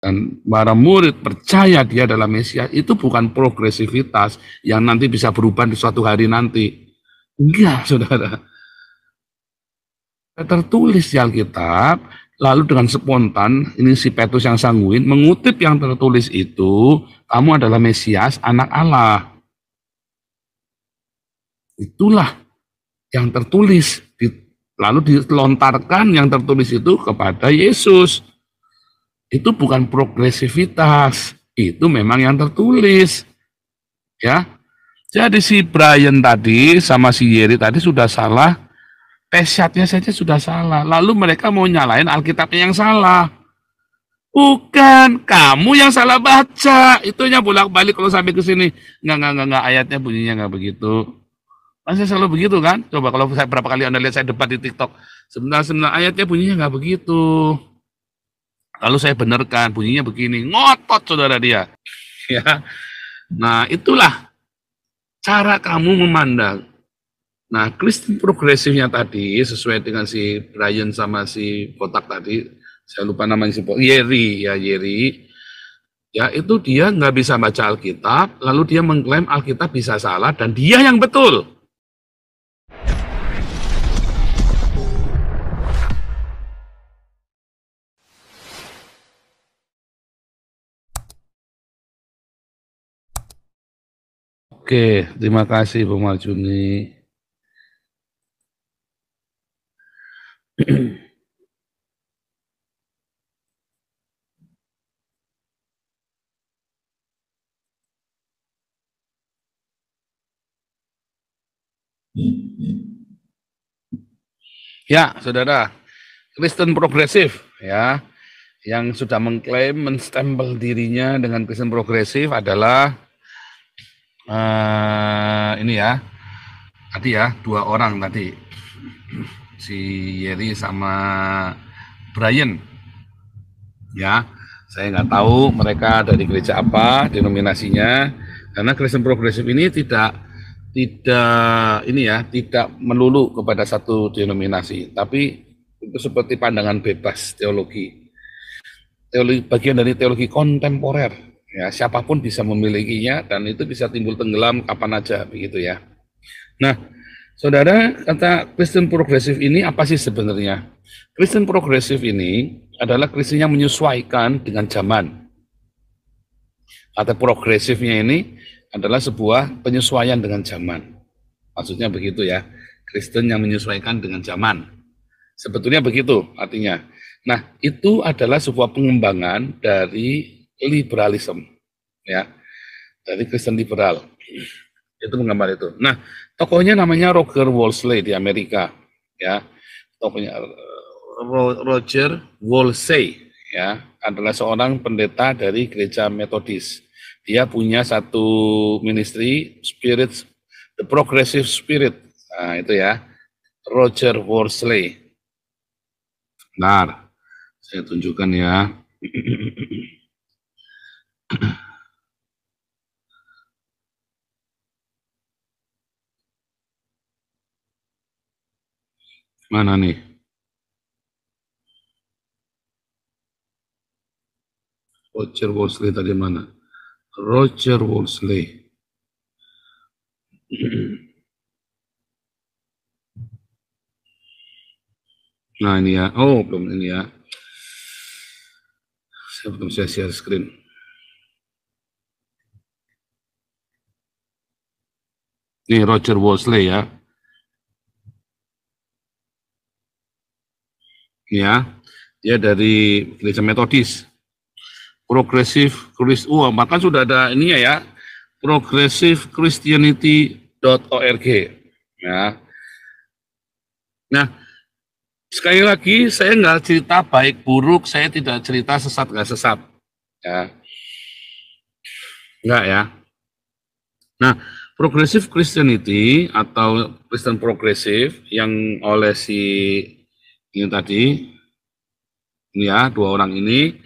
dan para murid percaya dia adalah Mesias, itu bukan progresivitas yang nanti bisa berubah di suatu hari nanti. Enggak, saudara. Tertulis di Alkitab, lalu dengan spontan, ini si Petrus yang sanguin, mengutip yang tertulis itu, kamu adalah Mesias, anak Allah. Itulah yang tertulis, lalu dilontarkan yang tertulis itu kepada Yesus. Itu bukan progresivitas, itu memang yang tertulis. Ya. Jadi si Brian tadi sama si Yeri tadi sudah salah, pesyatnya saja sudah salah. Lalu mereka mau nyalain Alkitabnya yang salah. Bukan, kamu yang salah baca. Itunya bolak-balik kalau sampai ke sini. Enggak, ayatnya bunyinya enggak begitu. Masih selalu begitu kan? Coba kalau saya berapa kali Anda lihat saya debat di TikTok. Sebentar ayatnya bunyinya enggak begitu. Lalu saya benarkan, bunyinya begini, ngotot saudara dia. Ya, nah itulah cara kamu memandang. Nah, Kristen progresifnya tadi, sesuai dengan si Brian sama si Kotak tadi, saya lupa namanya si Yeri, ya itu dia nggak bisa baca Alkitab, lalu dia mengklaim Alkitab bisa salah, dan dia yang betul. Oke, terima kasih Bu Marjuni. Ya, saudara, Kristen progresif, ya, yang sudah mengklaim, menstempel dirinya dengan Kristen progresif adalah ini ya, tadi ya, dua orang tadi, si Yeri sama Brian, ya, saya nggak tahu mereka dari gereja apa, denominasinya, karena Kristen progresif ini tidak melulu kepada satu denominasi, tapi itu seperti pandangan bebas teologi bagian dari teologi kontemporer, ya, siapapun bisa memilikinya dan itu bisa timbul tenggelam kapan aja begitu ya. Nah, saudara, kata Kristen progresif ini apa sih sebenarnya? Kristen progresif ini adalah Kristen yang menyesuaikan dengan zaman. Kata progresifnya ini adalah sebuah penyesuaian dengan zaman. Maksudnya begitu ya, Kristen yang menyesuaikan dengan zaman. Sebetulnya begitu artinya. Nah, itu adalah sebuah pengembangan dari liberalisme, ya, dari Kristen liberal. Itu menggambar itu. Nah, tokohnya namanya Roger Wolseley di Amerika, ya. Tokohnya Roger Wolseley, ya, adalah seorang pendeta dari gereja Metodis. Dia punya satu ministry, Spirit, The Progressive Spirit. Nah, itu ya, Roger Wolseley. Benar, saya tunjukkan ya. Mana nih? Roger Wolseley tadi mana? Roger Wolseley. Nah ini ya, oh belum ini ya. Saya belum saya share screen. Ini Roger Wolseley ya. Ya, dia dari gereja Metodis. Progressive Christ, bahkan sudah ada ininya ya, progressivechristianity.org. Ya. Nah, sekali lagi saya nggak cerita baik buruk, saya tidak cerita sesat nggak sesat, ya, nggak ya. Nah, progressive Christianity atau Kristen progresif yang oleh si ini tadi, ini ya, dua orang ini,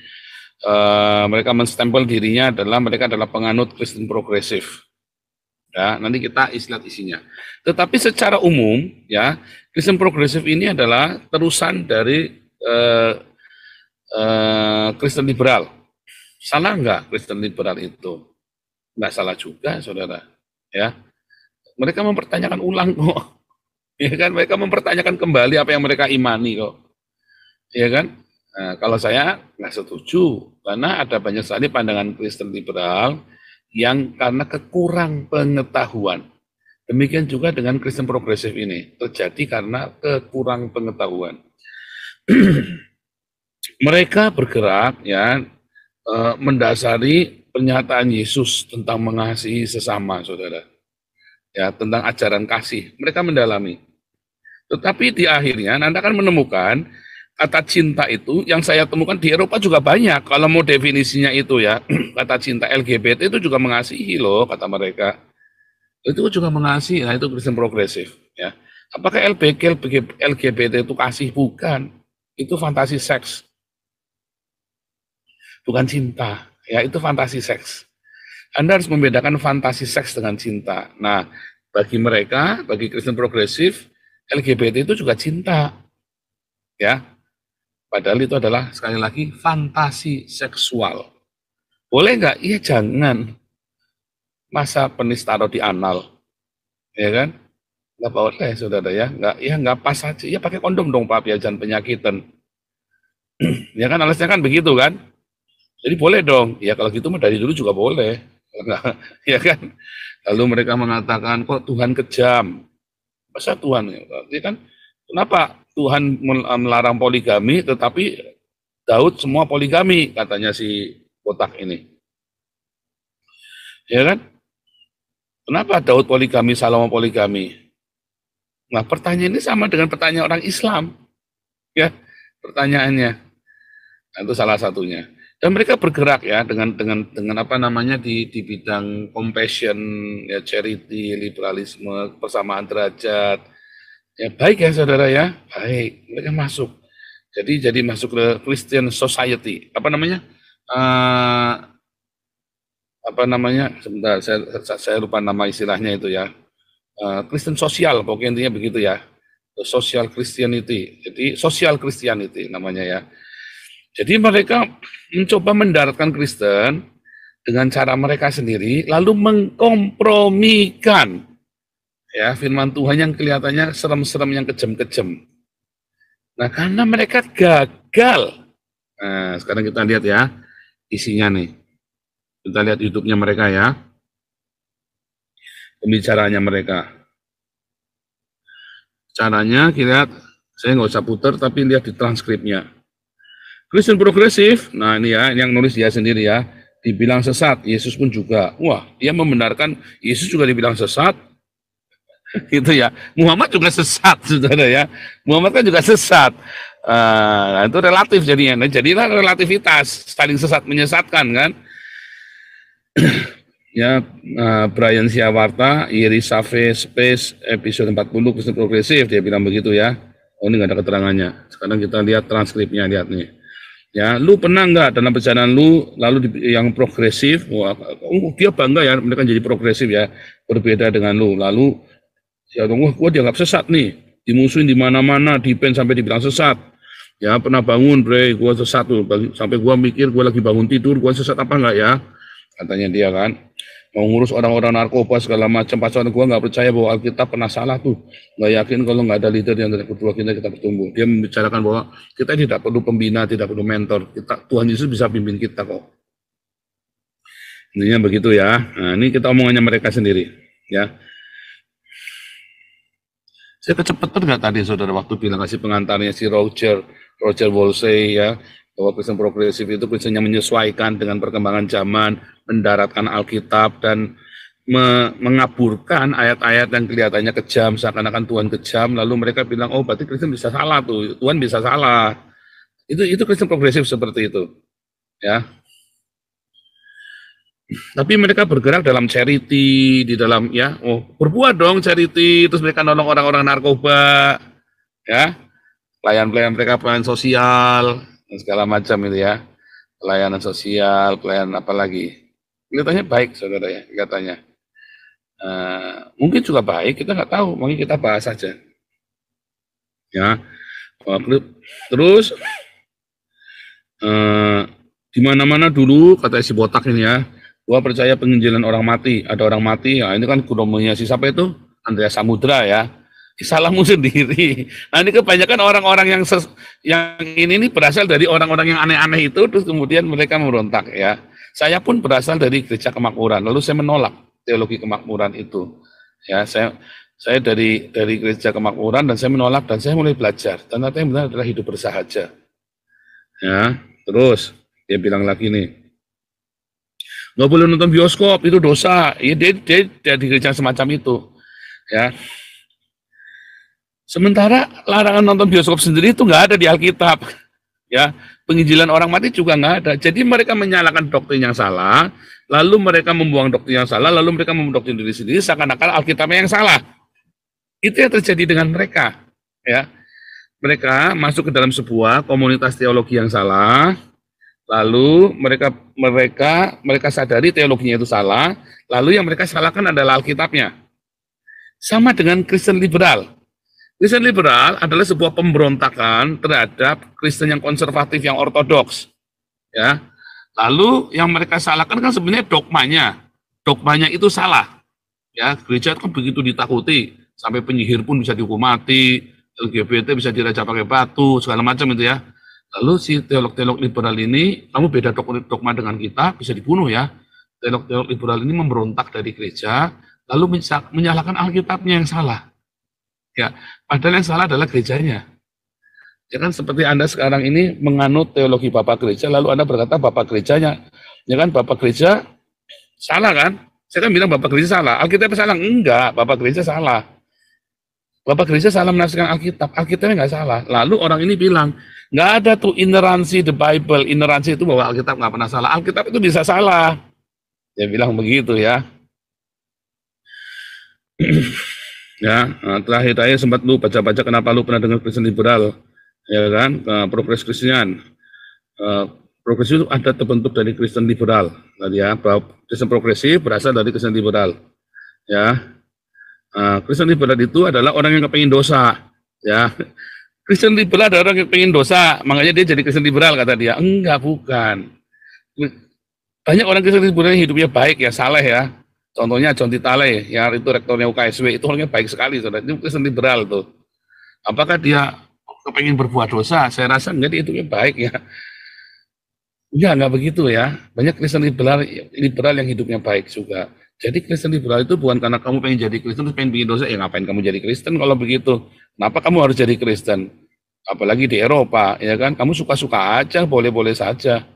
mereka menstempel dirinya mereka adalah penganut Kristen progresif. Ya, nanti kita lihat isinya. Tetapi secara umum, ya, Kristen progresif ini adalah terusan dari Kristen liberal. Salah nggak Kristen liberal itu? Nggak salah juga, saudara. Ya, mereka mempertanyakan ulang kok. Ya kan, mereka mempertanyakan kembali apa yang mereka imani kok. Ya kan? Nah, kalau saya nggak setuju, karena ada banyak sekali pandangan Kristen liberal yang karena kekurang pengetahuan. Demikian juga dengan Kristen progresif ini, terjadi karena kekurang pengetahuan. Mereka bergerak ya mendasari pernyataan Yesus tentang mengasihi sesama, saudara. Ya, tentang ajaran kasih. Mereka mendalami. Tetapi di akhirnya Anda akan menemukan kata cinta itu yang saya temukan di Eropa juga banyak. Kalau mau definisinya itu ya, kata cinta LGBT itu juga mengasihi loh, kata mereka. Itu juga mengasihi, nah itu Kristen progresif. Ya. Apakah LGBT itu kasih? Bukan. Itu fantasi seks. Bukan cinta. Ya, itu fantasi seks. Anda harus membedakan fantasi seks dengan cinta. Nah, bagi mereka, bagi Kristen progresif, LGBT itu juga cinta. Ya, padahal itu adalah sekali lagi fantasi seksual. Boleh nggak? Iya jangan. Masa penis taruh di anal, ya kan? Nggak boleh, saudara ya. Nggak pas aja. Ya pakai kondom dong, Pak, biar jangan penyakitan. Ya kan, alasnya kan begitu kan? Jadi boleh dong. Ya kalau gitu dari dulu juga boleh. Ya kan? Lalu mereka mengatakan, kok Tuhan kejam? Masa Tuhan? Ya kan? Kenapa Tuhan melarang poligami, tetapi Daud semua poligami, katanya si kotak ini. Ya kan? Kenapa Daud poligami, Salomo poligami? Nah, pertanyaan ini sama dengan pertanyaan orang Islam. Ya, pertanyaannya. Nah, itu salah satunya. Dan mereka bergerak ya dengan apa namanya di bidang compassion, ya charity, liberalisme, persamaan derajat. Ya baik ya saudara ya, baik. Mereka masuk. Jadi masuk ke Christian Society. Apa namanya? Sebentar, saya lupa nama istilahnya itu ya. Kristen sosial, pokoknya intinya begitu ya. Social Christianity. Jadi social Christianity namanya ya. Jadi mereka mencoba mendaratkan Kristen dengan cara mereka sendiri, lalu mengkompromikan ya firman Tuhan yang kelihatannya serem-serem, yang kejam-kejam. Nah, karena mereka gagal. Nah, sekarang kita lihat ya isinya nih. Kita lihat YouTube-nya mereka ya. Pembicaranya mereka. Caranya kita lihat, saya nggak usah putar, tapi lihat di transkripnya. Kristen progresif, nah ini ya, yang nulis dia sendiri ya, dibilang sesat, Yesus pun juga. Wah, dia membenarkan Yesus juga dibilang sesat, gitu ya. Muhammad juga sesat, saudara ya. Muhammad kan juga sesat. Nah, itu relatif jadinya. Nah, jadilah relativitas, saling sesat menyesatkan kan. Ya, Brian Siawarta, Iris Save Space, episode 40, Kristen progresif, dia bilang begitu ya. Oh, ini nggak ada keterangannya. Sekarang kita lihat transkripnya, lihat nih. Ya, lu pernah nggak dalam perjalanan lu lalu yang progresif? Wah, dia bangga ya, mereka jadi progresif ya, berbeda dengan lu. Lalu ya, wah, gua dianggap sesat nih, dimusuhin di mana-mana, dipen sampai dibilang sesat. Ya, pernah bangun, bre, gua sesat tuh, sampai gua mikir gua lagi bangun tidur, gua sesat apa enggak ya? Katanya dia kan. Mau ngurus orang-orang narkoba segala macam, pasalnya gua nggak percaya bahwa Alkitab pernah salah tuh, nggak yakin kalau nggak ada leader yang dari kedua kita bertumbuh. Dia membicarakan bahwa kita tidak perlu pembina, tidak perlu mentor, Tuhan Yesus bisa pimpin kita kok. Intinya begitu ya. Nah, ini kita omongannya mereka sendiri ya. Saya kecepatan nggak tadi saudara waktu bilang kasih pengantarnya si Roger Wolsey ya, bahwa Kristen progresif itu Kristen yang menyesuaikan dengan perkembangan zaman, mendaratkan Alkitab dan mengaburkan ayat-ayat yang kelihatannya kejam, seakan-akan Tuhan kejam, lalu mereka bilang, oh berarti Kristen bisa salah tuh, Tuhan bisa salah. Itu Kristen progresif seperti itu. Ya. Tapi mereka bergerak dalam charity, di dalam ya, oh berbuat dong charity, terus mereka nolong orang-orang narkoba, ya, pelayan-pelayan mereka, pelayan sosial, dan segala macam itu ya, pelayanan sosial, pelayanan apa lagi, kelihatannya baik saudara ya, kelihatannya. Mungkin juga baik, kita nggak tahu, mungkin kita bahas saja. Ya, terus Di mana-mana dulu, kata si botak ini ya, gua percaya penginjilan orang mati. Ada orang mati, ya ini kan kunomanya si siapa itu? Andreas Samudra ya. Salahmu sendiri. Nah ini kebanyakan orang-orang yang ini berasal dari orang-orang yang aneh-aneh itu, terus kemudian mereka memberontak ya. Saya pun berasal dari gereja kemakmuran, lalu saya menolak teologi kemakmuran itu. Ya, saya dari gereja kemakmuran dan saya menolak dan saya mulai belajar. Dan ternyata yang benar adalah hidup bersahaja. Ya, terus dia bilang lagi nih, nggak boleh nonton bioskop, itu dosa. Ya, dia di gereja semacam itu. Ya. Sementara larangan nonton bioskop sendiri itu nggak ada di Alkitab. Ya, penginjilan orang mati juga nggak ada. Jadi mereka menyalahkan doktrin yang salah, lalu mereka membuang doktrin yang salah, lalu mereka mendoktrin diri sendiri seakan-akan Alkitabnya yang salah. Itu yang terjadi dengan mereka. Ya, mereka masuk ke dalam sebuah komunitas teologi yang salah, lalu mereka sadari teologinya itu salah, lalu yang mereka salahkan adalah Alkitabnya. Sama dengan Kristen liberal. Kristen liberal adalah sebuah pemberontakan terhadap Kristen yang konservatif, yang ortodoks. Ya, lalu yang mereka salahkan kan sebenarnya dogmanya. Dogmanya itu salah. Ya, gereja itu kan begitu ditakuti, sampai penyihir pun bisa dihukum mati, LGBT bisa diraja pakai batu, segala macam itu ya. Lalu si teolog-teolog liberal ini, kamu beda dogma dengan kita, bisa dibunuh ya. Teolog-teolog liberal ini memberontak dari gereja, lalu menyalahkan Alkitabnya yang salah. Ya, padahal yang salah adalah gerejanya. Ya kan seperti Anda sekarang ini menganut teologi Bapak Gereja, lalu Anda berkata Bapak Gerejanya. Ya kan Bapak Gereja salah kan? Saya kan bilang Bapak Gereja salah. Alkitab salah? Enggak, Bapak Gereja salah. Bapak Gereja salah menafsirkan Alkitab. Alkitabnya nggak salah. Lalu orang ini bilang, nggak ada tuh inerrancy the Bible. Inerrancy itu bahwa Alkitab nggak pernah salah. Alkitab itu bisa salah. Dia bilang begitu ya. Ya, terakhir saya sempat lu baca-baca kenapa lu pernah dengar Kristen liberal, ya kan? Progres Kristian, progres itu ada terbentuk dari Kristen liberal, tadi ya. Kristen progresif berasal dari Kristen liberal, ya. Kristen liberal itu adalah orang yang kepengen dosa, ya. Kristen liberal adalah orang yang kepengen dosa, makanya dia jadi Kristen liberal kata dia. Enggak, bukan. Banyak orang Kristen liberal yang hidupnya baik ya, saleh ya. Contohnya John Titale, yang itu rektornya UKSW, itu orangnya baik sekali, saudara. Itu Kristen liberal tuh. Apakah dia kepengen berbuat dosa? Saya rasa enggak, dia hidupnya baik ya. Enggak begitu ya. Banyak Kristen liberal yang hidupnya baik juga. Jadi Kristen liberal itu bukan karena kamu pengen jadi Kristen, terus pengen bikin dosa, ya ngapain kamu jadi Kristen kalau begitu? Kenapa kamu harus jadi Kristen? Apalagi di Eropa, ya kan? Kamu suka-suka aja, boleh-boleh saja.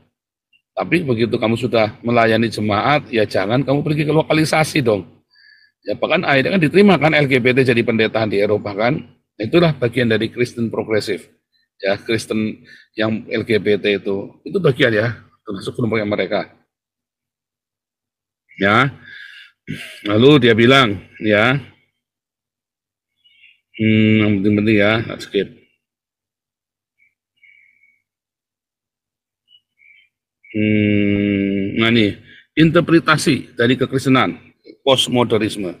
Tapi begitu kamu sudah melayani jemaat, ya jangan kamu pergi ke lokalisasi dong. Ya bahkan akhirnya kan diterima kan LGBT jadi pendeta di Eropa kan. Itulah bagian dari Kristen progresif. Ya Kristen yang LGBT itu bagian ya, termasuk kelompok mereka. Ya, lalu dia bilang ya, yang penting-penting ya, skip. Nah nih, interpretasi dari kekristenan, postmodernisme.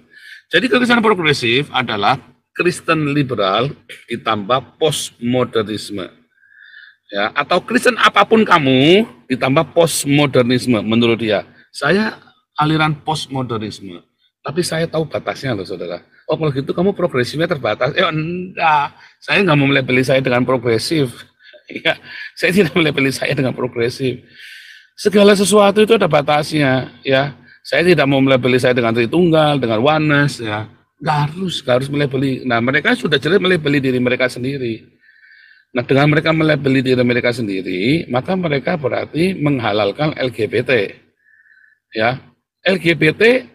Jadi kekristenan progresif adalah Kristen liberal ditambah postmodernisme. Ya, atau Kristen apapun kamu ditambah postmodernisme menurut dia. Saya aliran postmodernisme, tapi saya tahu batasnya loh saudara. Oh kalau gitu kamu progresifnya terbatas. Enggak, saya nggak mau melabeli saya dengan progresif. Ya, saya tidak melabeli saya dengan progresif. Segala sesuatu itu ada batasnya, ya. Saya tidak mau melabeli saya dengan Tritunggal, dengan oneness, ya. Nggak harus melabeli. Nah, mereka sudah jelas melabeli diri mereka sendiri. Nah, dengan mereka melabeli diri mereka sendiri, maka mereka berarti menghalalkan LGBT. Ya, LGBT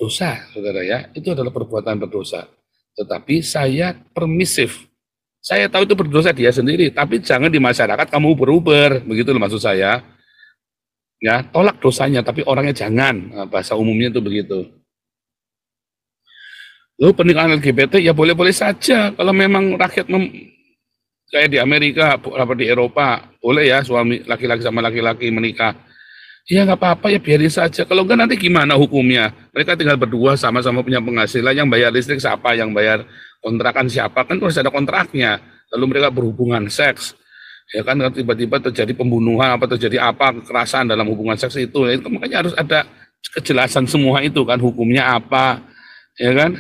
dosa, saudara ya. Itu adalah perbuatan berdosa. Tetapi saya permisif. Saya tahu itu berdosa dia sendiri, tapi jangan di masyarakat kamu beruber, begitu loh maksud saya. Ya, tolak dosanya, tapi orangnya jangan. Nah, bahasa umumnya itu begitu. Lalu pernikahan LGBT ya boleh-boleh saja. Kalau memang rakyat kayak di Amerika, apa di Eropa, boleh ya suami laki-laki sama laki-laki menikah. Ya nggak apa-apa ya biarin saja. Kalau enggak nanti gimana hukumnya? Mereka tinggal berdua sama-sama punya penghasilan. Yang bayar listrik siapa? Yang bayar kontrakan siapa? Kan harus ada kontraknya. Lalu mereka berhubungan seks. Ya kan tiba-tiba terjadi pembunuhan apa terjadi apa kekerasan dalam hubungan seks itu makanya harus ada kejelasan semua itu kan hukumnya apa ya kan.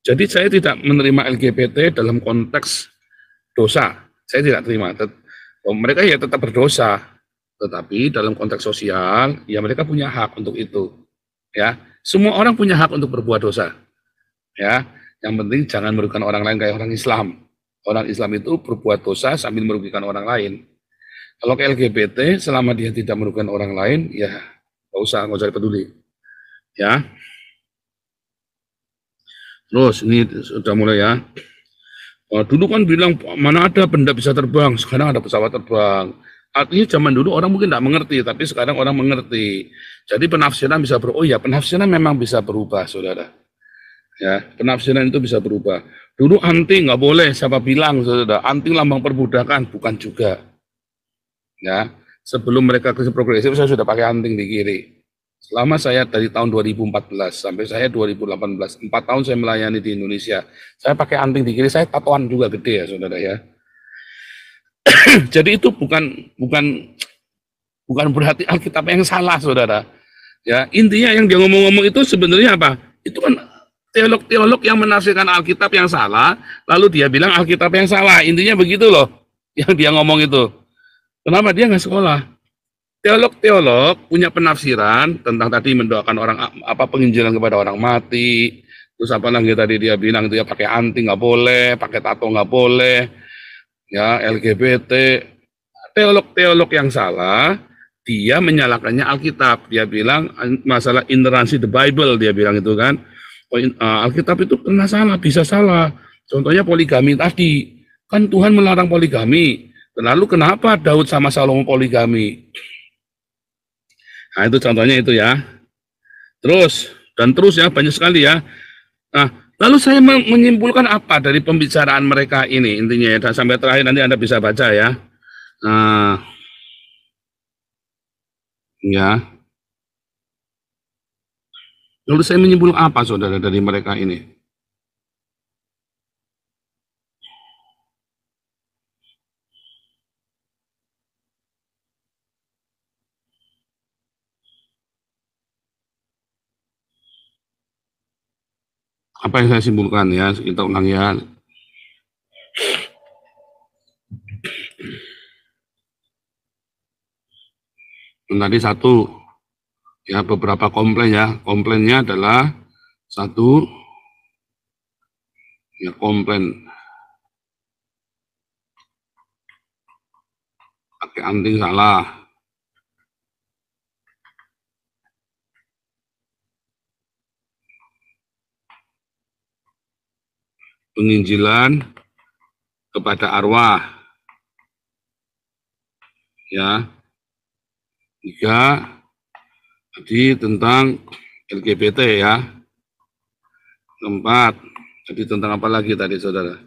Jadi saya tidak menerima LGBT dalam konteks dosa, saya tidak terima. Mereka ya tetap berdosa, tetapi dalam konteks sosial ya mereka punya hak untuk itu ya. Semua orang punya hak untuk berbuat dosa ya. Yang penting jangan merugikan orang lain kayak orang Islam. Orang Islam itu berbuat dosa sambil merugikan orang lain. Kalau ke LGBT, selama dia tidak merugikan orang lain, ya nggak usah peduli. Ya, terus ini sudah mulai ya. Dulu kan bilang mana ada benda bisa terbang, sekarang ada pesawat terbang. Artinya zaman dulu orang mungkin tidak mengerti, tapi sekarang orang mengerti. Jadi penafsiran bisa oh ya penafsiran memang bisa berubah, saudara. Ya, penafsiran itu bisa berubah. Dulu anting nggak boleh, siapa bilang, saudara? Anting lambang perbudakan, bukan juga. Ya, sebelum mereka ke progresif saya sudah pakai anting di kiri. Selama saya dari tahun 2014 sampai saya 2018, 4 tahun saya melayani di Indonesia. Saya pakai anting di kiri, saya tatoan juga gede ya, saudara ya. Jadi itu bukan berarti Alkitab yang salah, saudara. Ya, intinya yang dia ngomong-ngomong itu sebenarnya apa? Itu kan teolog-teolog yang menafsirkan Alkitab yang salah, lalu dia bilang Alkitab yang salah. Intinya begitu loh, yang dia ngomong itu. Kenapa dia nggak sekolah? Teolog-teolog punya penafsiran tentang tadi mendoakan orang apa penginjilan kepada orang mati. Terus apa lagi tadi dia bilang itu ya pakai anting nggak boleh, pakai tato nggak boleh, ya LGBT. Teolog-teolog yang salah, dia menyalahkannya Alkitab. Dia bilang masalah inerrancy the Bible, dia bilang itu kan. Alkitab itu pernah salah, bisa salah. Contohnya poligami tadi, kan Tuhan melarang poligami. Lalu kenapa Daud sama Salomo poligami? Nah itu contohnya itu ya. Terus ya banyak sekali ya. Nah lalu saya menyimpulkan apa dari pembicaraan mereka ini intinya ya. Dan sampai terakhir nanti Anda bisa baca ya. Nah ya. Lalu saya menyimpulkan apa saudara dari mereka ini? Apa yang saya simpulkan ya, kita ulang ya. Tadi satu, ya beberapa komplain ya. Komplainnya adalah satu, ya komplain pakai anting salah. Penginjilan kepada arwah. Ya. Tiga, tadi tentang LGBT ya. Keempat, jadi tentang apa lagi tadi saudara?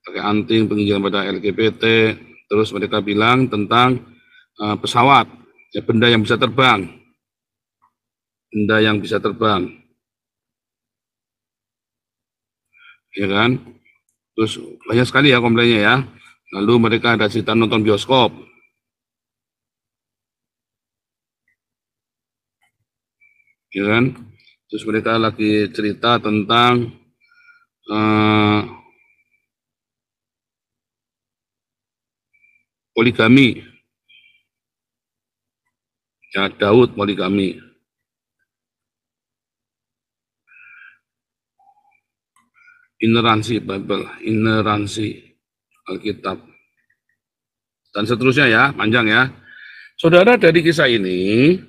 Pakai anting penginjilan pada LGBT. Terus mereka bilang tentang pesawat, ya, benda yang bisa terbang. Benda yang bisa terbang. Ya kan? Terus banyak sekali ya komplainnya ya. Lalu mereka ada cerita nonton bioskop. Ya kan? Terus mereka lagi cerita tentang poligami. Ya, Daud poligami. Ineransi Bible, ineransi Alkitab. Dan seterusnya ya, panjang ya. Saudara, dari kisah ini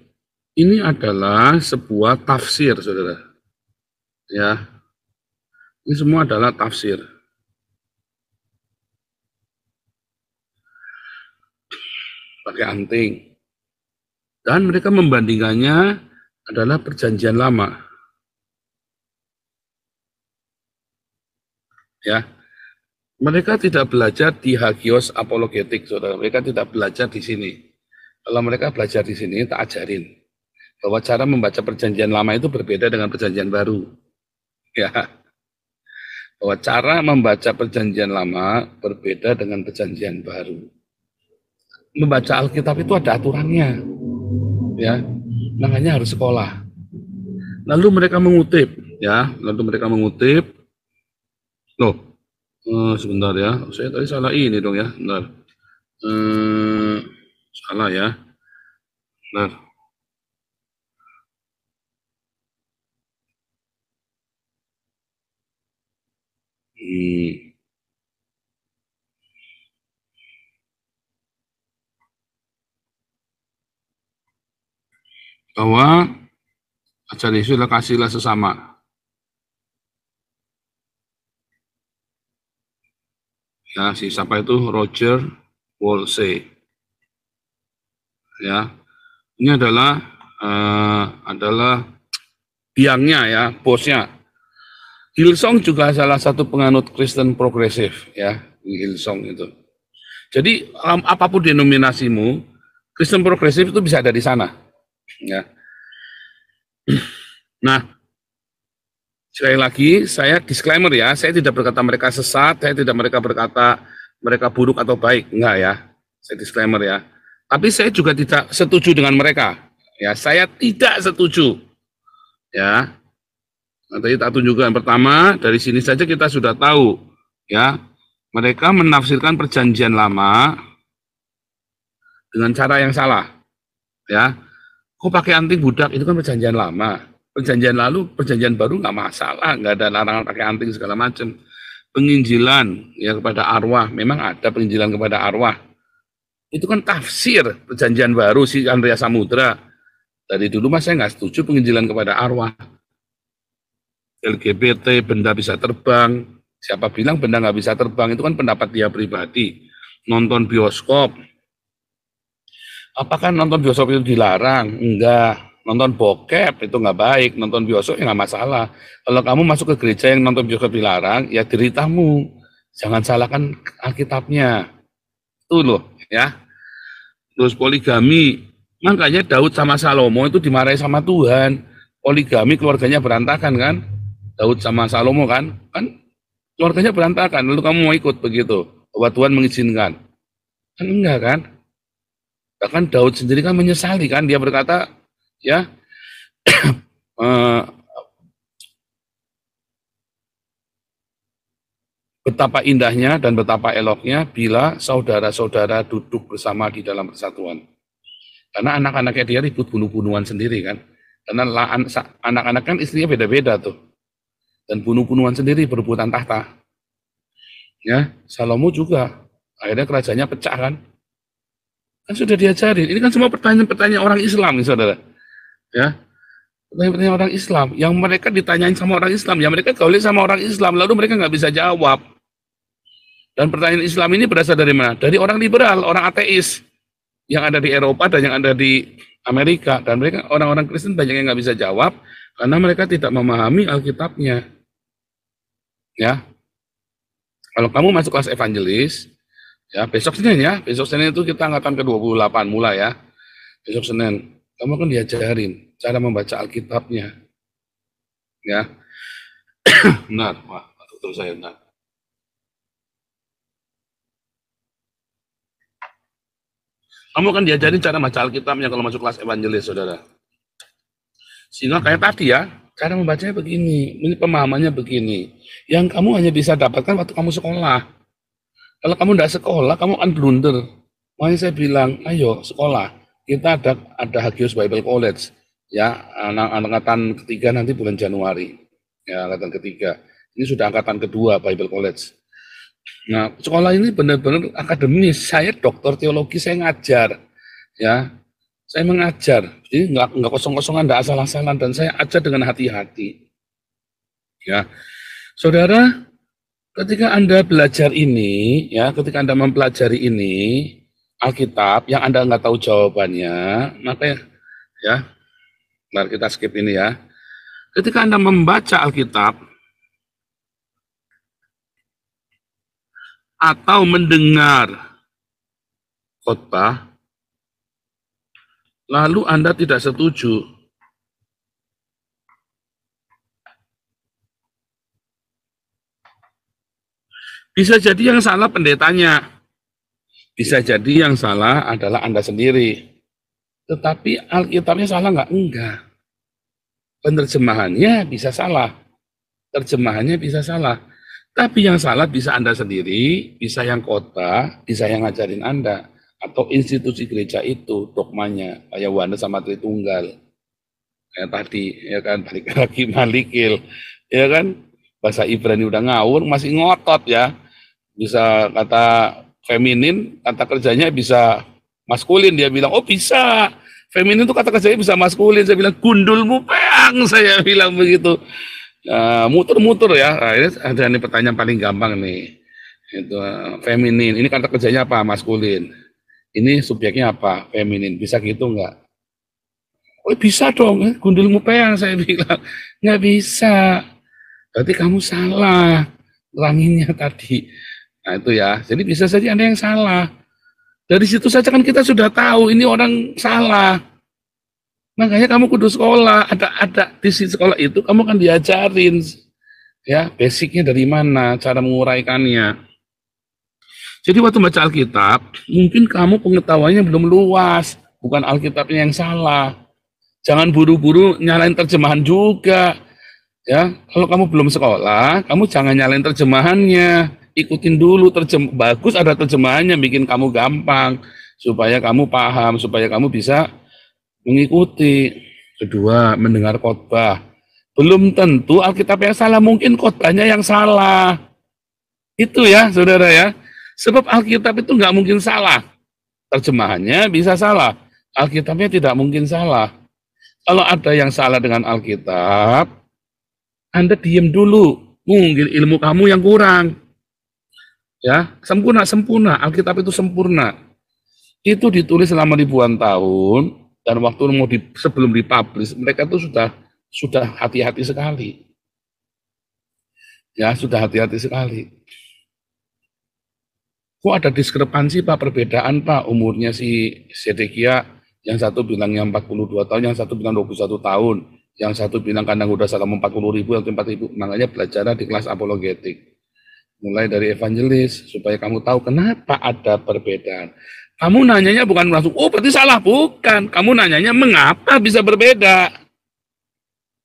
adalah sebuah tafsir, saudara. Ya, ini semua adalah tafsir. Pakai anting. Dan mereka membandingkannya adalah perjanjian lama. Ya, mereka tidak belajar di Hagios Apologetik, saudara. Mereka tidak belajar di sini. Kalau mereka belajar di sini, tak ajarin bahwa cara membaca perjanjian lama itu berbeda dengan perjanjian baru. Ya, bahwa cara membaca perjanjian lama berbeda dengan perjanjian baru. Membaca Alkitab itu ada aturannya, ya, makanya harus sekolah. Lalu mereka mengutip, loh, sebentar ya, saya tadi salah ini dong ya, bentar, salah ya, bentar. Bahwa ajaran Yesus adalah kasihlah sesama. Ya, si siapa itu Roger Wolsey. Ya, ini adalah biangnya ya, bosnya. Hillsong juga salah satu penganut Kristen progresif ya, Hillsong itu. Jadi apapun denominasimu, Kristen progresif itu bisa ada di sana. Ya. Nah, sekali lagi saya disclaimer ya, saya tidak berkata mereka sesat, saya tidak berkata mereka buruk atau baik, enggak ya. Saya disclaimer ya. Tapi saya juga tidak setuju dengan mereka. Ya, saya tidak setuju. Ya. Nanti tak tunjukkan pertama, dari sini saja kita sudah tahu ya. Mereka menafsirkan perjanjian lama dengan cara yang salah. Ya. Kok pakai anting budak itu kan perjanjian lama. Perjanjian lalu, perjanjian baru nggak masalah, nggak ada larangan pakai anting segala macam. Penginjilan ya kepada arwah, memang ada penginjilan kepada arwah. Itu kan tafsir perjanjian baru si Andrea Samudra. Dari dulu mas saya nggak setuju penginjilan kepada arwah. LGBT, benda bisa terbang. Siapa bilang benda nggak bisa terbang? Itu kan pendapat dia pribadi. Nonton bioskop. Apakah nonton bioskop itu dilarang? Enggak. Nonton bokep itu nggak baik. Nonton bioskop ya nggak masalah. Kalau kamu masuk ke gereja yang nonton bioskop dilarang, ya deritamu. Jangan salahkan Alkitabnya. Itu loh, ya. Terus poligami. Makanya Daud sama Salomo itu dimarahi sama Tuhan. Poligami keluarganya berantakan kan? Daud sama Salomo kan keluarganya berantakan, lalu kamu mau ikut begitu, bahwa Tuhan mengizinkan? Kan enggak kan? Bahkan Daud sendiri kan menyesali kan, dia berkata, ya, betapa indahnya dan betapa eloknya bila saudara-saudara duduk bersama di dalam persatuan. Karena anak-anaknya dia ribut bunuh-bunuhan sendiri kan. Karena anak-anak kan istrinya beda-beda tuh. Dan bunuh-bunuhan sendiri berebutan tahta. Ya, Salomo juga. Akhirnya kerajaannya pecah kan. Kan sudah diajarin. Ini kan semua pertanyaan-pertanyaan orang Islam nih, saudara. Ya, pertanyaan-pertanyaan orang Islam. Yang mereka ditanyain sama orang Islam. Ya mereka gaul sama orang Islam. Lalu mereka nggak bisa jawab. Dan pertanyaan Islam ini berasal dari mana? Dari orang liberal, orang ateis. Yang ada di Eropa dan yang ada di Amerika. Dan mereka orang-orang Kristen banyak yang nggak bisa jawab. Karena mereka tidak memahami Alkitabnya. Ya, kalau kamu masuk kelas evangelis, ya besok Senin itu kita angkatan ke-28 mulai ya. Besok Senin, kamu akan diajarin cara membaca Alkitabnya. Ya. Benar, wah, tutup saya benar. Kamu akan diajarin cara membaca Alkitabnya kalau masuk kelas evangelis, saudara. Sehingga kayak tadi ya, cara membacanya begini, ini pemahamannya begini. Yang kamu hanya bisa dapatkan waktu kamu sekolah. Kalau kamu tidak sekolah, kamu akan blunder. Makanya saya bilang, ayo sekolah. Kita ada Hagios Bible College, ya, angkatan ketiga nanti bulan Januari, ya, angkatan ketiga. Ini sudah angkatan kedua Bible College. Nah, sekolah ini benar-benar akademis. Saya dokter teologi, saya ngajar, ya, saya mengajar. Jadi nggak kosong-kosongan, nggak asal-asalan, dan saya ajar dengan hati-hati. Ya, saudara, ketika Anda belajar ini, ya, ketika Anda mempelajari ini, Alkitab, yang Anda nggak tahu jawabannya, maka ya, mari kita skip ini ya. Ketika Anda membaca Alkitab, atau mendengar khotbah, lalu Anda tidak setuju, Bisa jadi yang salah pendetanya, bisa jadi yang salah adalah Anda sendiri. Tetapi Alkitabnya salah nggak? Enggak. Penerjemahannya bisa salah, terjemahannya bisa salah. Tapi yang salah bisa Anda sendiri, bisa yang khotbah, bisa yang ngajarin Anda, atau institusi gereja itu, dogmanya, kayak Wanda sama Tritunggal. Kayak tadi, ya kan, balik lagi Malikil, ya kan, bahasa Ibrani udah ngawur, masih ngotot ya, bisa kata feminin, kata kerjanya bisa maskulin, dia bilang, oh bisa, feminin itu kata kerjanya bisa maskulin, saya bilang, gundulmu peang, saya bilang begitu. Muter-muter ya. Nah, ini ada nih pertanyaan paling gampang nih. Itu feminin. Ini kata kerjanya apa? Maskulin. Ini subjeknya apa? Feminin. Bisa gitu nggak? Oh bisa dong. Gundulmu peang saya bilang. Nggak bisa. Berarti kamu salah. Ulanginnya tadi. Nah itu ya. Jadi bisa saja Anda yang salah. Dari situ saja kan kita sudah tahu ini orang salah. Makanya kamu kudu sekolah, ada di sekolah itu kamu kan diajarin ya basicnya dari mana, cara menguraikannya. Jadi waktu baca Alkitab, mungkin kamu pengetahuannya belum luas, bukan Alkitabnya yang salah. Jangan buru-buru nyalain terjemahan juga. Ya, kalau kamu belum sekolah, kamu jangan nyalain terjemahannya. Ikutin dulu bagus ada terjemahannya bikin kamu gampang supaya kamu paham, supaya kamu bisa mengikuti. Kedua, mendengar khotbah. Belum tentu Alkitab yang salah, mungkin khotbahnya yang salah. Itu ya, saudara ya. Sebab Alkitab itu nggak mungkin salah. Terjemahannya bisa salah. Alkitabnya tidak mungkin salah. Kalau ada yang salah dengan Alkitab, Anda diam dulu. Mungkin ilmu kamu yang kurang. Ya, sempurna. Alkitab itu sempurna. Itu ditulis selama ribuan tahun. Dan waktu sebelum dipublish, mereka itu sudah hati-hati sekali. Ya, sudah hati-hati sekali. Kok ada diskrepansi Pak, perbedaan Pak, umurnya si Zedekia, yang satu bilangnya 42 tahun, yang satu bilang 21 tahun, yang satu bilang kandang udah salah 40.000 atau 4.000, makanya belajar di kelas apologetik. Mulai dari evangelis, supaya kamu tahu kenapa ada perbedaan. Kamu nanyanya bukan langsung, oh berarti salah, bukan. Kamu nanyanya mengapa bisa berbeda.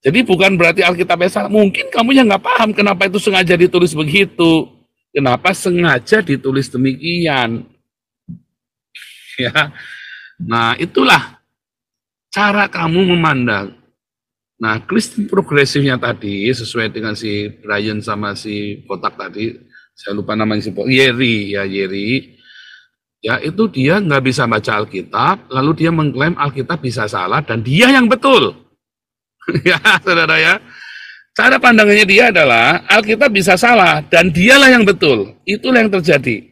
Jadi bukan berarti Alkitabnya salah. Mungkin kamu yang nggak paham kenapa itu sengaja ditulis begitu. Kenapa sengaja ditulis demikian. Ya, nah itulah cara kamu memandang. Nah, Kristen progresifnya tadi, sesuai dengan si Brian sama si Botak tadi, saya lupa namanya si Yeri. Ya, itu dia nggak bisa baca Alkitab, lalu dia mengklaim Alkitab bisa salah, dan dia yang betul. Ya, saudara ya. Cara pandangannya dia adalah, Alkitab bisa salah, dan dialah yang betul. Itulah yang terjadi.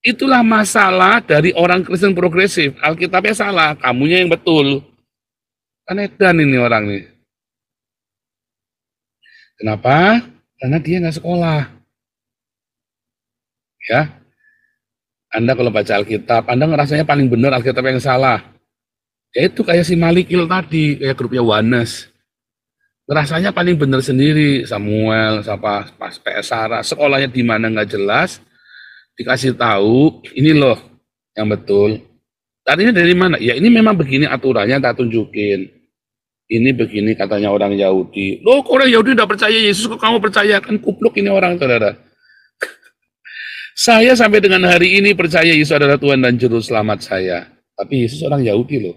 Itulah masalah dari orang Kristen progresif. Alkitabnya salah, kamunya yang betul. Kan edan ini orang nih. Kenapa? Karena dia nggak sekolah. Ya, Anda kalau baca Alkitab, Anda ngerasanya paling benar Alkitab yang salah. Ya itu kayak si Malikil tadi, kayak grupnya Wanes. Ngerasanya paling benar sendiri, Samuel, siapa, pas PS Sarah, sekolahnya di mana nggak jelas, dikasih tahu, ini loh yang betul. Tadinya dari mana? Ya ini memang begini aturannya, tak tunjukin. Ini begini katanya orang Yahudi. Loh, kok orang Yahudi tidak percaya Yesus, kok kamu percaya? Kan kupluk ini orang, saudara. Saya sampai dengan hari ini percaya Yesus adalah Tuhan dan Juru Selamat saya. Tapi Yesus orang Yahudi loh.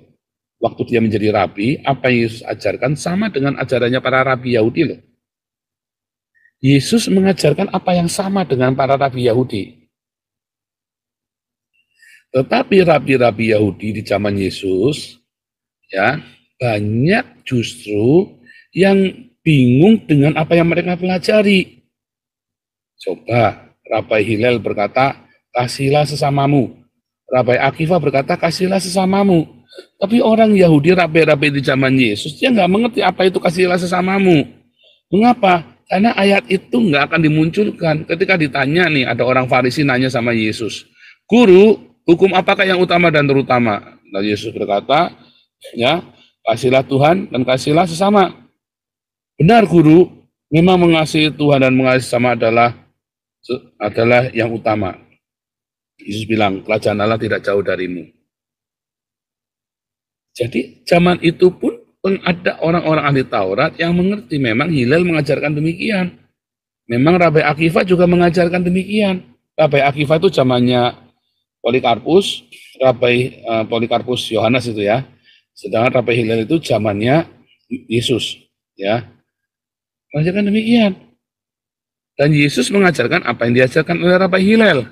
Waktu dia menjadi rabi, apa yang Yesus ajarkan sama dengan ajarannya para rabi Yahudi loh. Yesus mengajarkan apa yang sama dengan para rabi Yahudi. Tetapi rabi-rabi Yahudi di zaman Yesus, ya banyak justru yang bingung dengan apa yang mereka pelajari. Coba, Rabai Hillel berkata, kasihlah sesamamu. Rabai Akiva berkata, kasihlah sesamamu. Tapi orang Yahudi, rabi-rabi di zaman Yesus, dia nggak mengerti apa itu kasihlah sesamamu. Mengapa? Karena ayat itu nggak akan dimunculkan. Ketika ditanya nih, ada orang Farisi nanya sama Yesus, Guru, hukum apakah yang utama dan terutama? Nah, Yesus berkata, ya, kasihlah Tuhan dan kasihlah sesama. Benar, Guru, memang mengasihi Tuhan dan mengasihi sesama adalah adalah yang utama. Yesus bilang, kerajaan Allah tidak jauh darimu. Jadi zaman itu pun ada orang-orang ahli Taurat yang mengerti memang Hillel mengajarkan demikian. Memang Rabi Akiva juga mengajarkan demikian. Rabi Akiva itu zamannya Polikarpus, Rabi Polikarpus Yohanes itu ya. Sedangkan Rabi Hillel itu zamannya Yesus, ya. Mengajarkan demikian. Dan Yesus mengajarkan apa yang diajarkan oleh Rabi Hillel.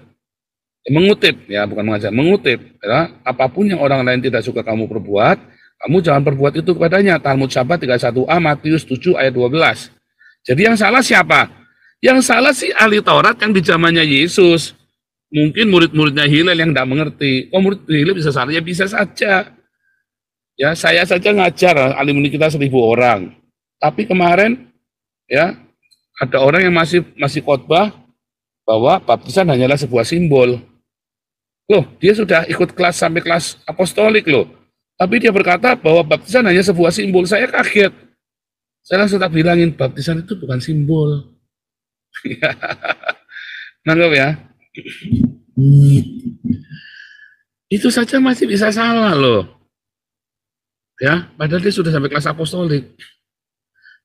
Mengutip, ya bukan mengajar, mengutip. Ya, apapun yang orang lain tidak suka kamu perbuat, kamu jangan perbuat itu kepadanya. Talmud Syabat 31a, Matius 7 ayat 12. Jadi yang salah siapa? Yang salah sih ahli Taurat yang di zamannya Yesus. Mungkin murid-muridnya Hillel yang tidak mengerti. Oh, murid Hillel bisa salah, ya bisa saja. Ya, saya saja ngajar alumni kita 1.000 orang. Tapi kemarin ya ada orang yang masih khotbah bahwa baptisan hanyalah sebuah simbol. Loh, dia sudah ikut kelas sampai kelas apostolik loh. Tapi dia berkata bahwa baptisan hanya sebuah simbol. Saya kaget. Saya langsung tak bilangin, baptisan itu bukan simbol. Nanggap ya? Itu saja masih bisa salah loh. Ya, padahal dia sudah sampai kelas apostolik.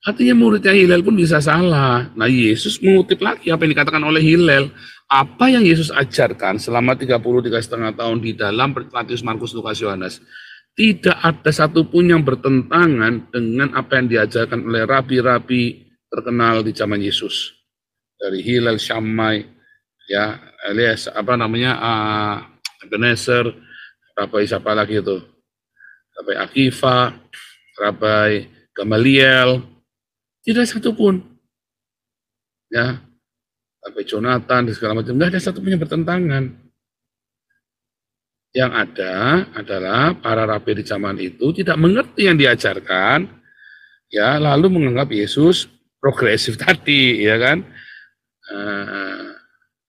Artinya muridnya Hillel pun bisa salah. Nah, Yesus mengutip lagi apa yang dikatakan oleh Hillel. Apa yang Yesus ajarkan selama 33,5 tahun di dalam Matius, Markus, Lukas, Yohanes. Tidak ada satupun yang bertentangan dengan apa yang diajarkan oleh rabi-rabi terkenal di zaman Yesus. Dari Hillel, Shammai, ya, Elias, Ebenezer, Rabi siapa lagi itu? Rabi Akiva, Rabi Gamaliel, tidak satupun. Ya, Rabi Jonathan, dan segala macam, nggak ada satupun yang bertentangan. Yang ada adalah para rabi di zaman itu tidak mengerti yang diajarkan, ya, lalu menganggap Yesus progresif tadi, ya kan?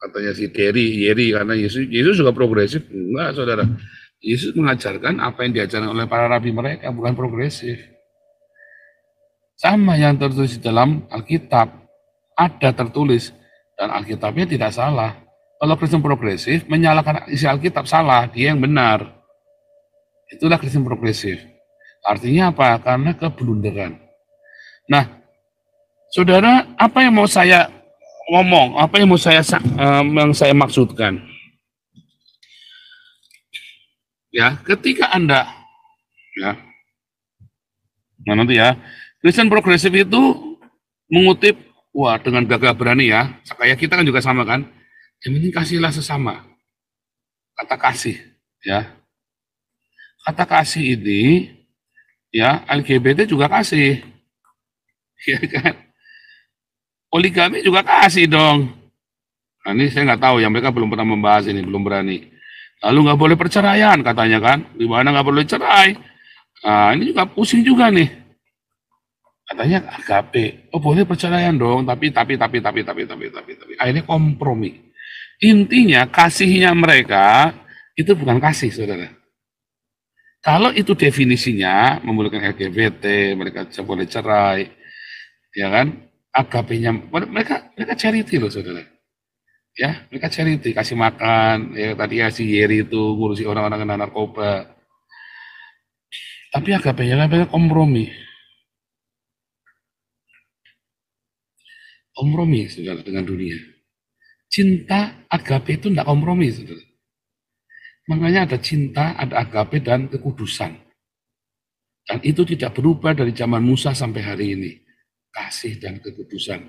Katanya si Yeri, karena Yesus juga progresif. Enggak, saudara. Yesus mengajarkan apa yang diajarkan oleh para rabi mereka, bukan progresif. Sama yang tertulis di dalam Alkitab, ada tertulis, dan Alkitabnya tidak salah. Kalau Kristen progresif, menyalahkan isi Alkitab salah, dia yang benar. Itulah Kristen progresif. Artinya apa? Karena keblunderan. Nah, saudara, apa yang mau saya ngomong, apa yang mau saya maksudkan? Ya, ketika Anda, ya, nah nanti ya, Kristen progresif itu mengutip, wah dengan gagah berani ya, kayak kita kan juga sama kan, yang penting kasihlah sesama, kata kasih, ya, kata kasih ini, ya, LGBT juga kasih, ya kan, poligami juga kasih dong. Nah ini saya nggak tahu ya, mereka belum pernah membahas ini, belum berani. Lalu nggak boleh perceraian katanya kan, di mana nggak boleh cerai. Nah ini juga pusing juga nih. Katanya agape, oh boleh perceraian dong, tapi. Akhirnya kompromi. Intinya kasihnya mereka itu bukan kasih, saudara. Kalau itu definisinya membolehkan LGBT, mereka bisa boleh cerai, ya kan? Agapenya mereka charity loh, saudara. Ya, mereka charity, kasih makan, ya tadi ya si Yeri itu ngurusi orang-orang kena narkoba. Tapi agapenya mereka kompromi. Kompromi, saudara, dengan dunia. Cinta agape itu tidak kompromi, saudara. Makanya ada cinta, ada agape, dan kekudusan. Dan itu tidak berubah dari zaman Musa sampai hari ini. Kasih dan kekudusan.